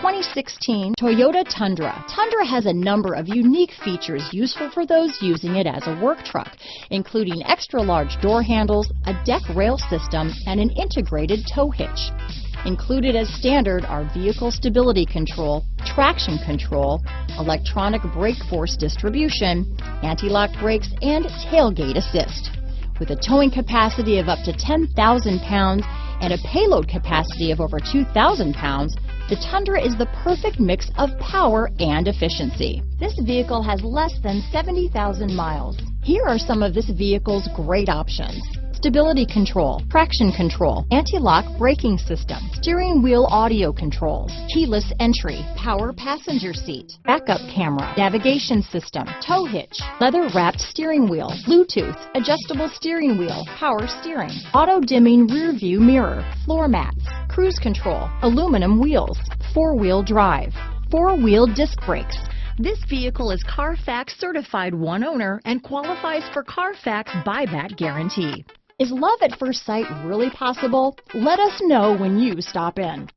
2016 Toyota Tundra. Tundra has a number of unique features useful for those using it as a work truck, including extra large door handles, a deck rail system, and an integrated tow hitch. Included as standard are vehicle stability control, traction control, electronic brake force distribution, anti-lock brakes, and tailgate assist. With a towing capacity of up to 10,000 pounds and a payload capacity of over 2,000 pounds, the Tundra is the perfect mix of power and efficiency. This vehicle has less than 70,000 miles. Here are some of this vehicle's great options: stability control, traction control, anti-lock braking system, steering wheel audio controls, keyless entry, power passenger seat, backup camera, navigation system, tow hitch, leather-wrapped steering wheel, Bluetooth, adjustable steering wheel, power steering, auto-dimming rear view mirror, floor mats, cruise control, aluminum wheels, four-wheel drive, four-wheel disc brakes. This vehicle is Carfax certified one owner and qualifies for Carfax buyback guarantee. Is love at first sight really possible? Let us know when you stop in.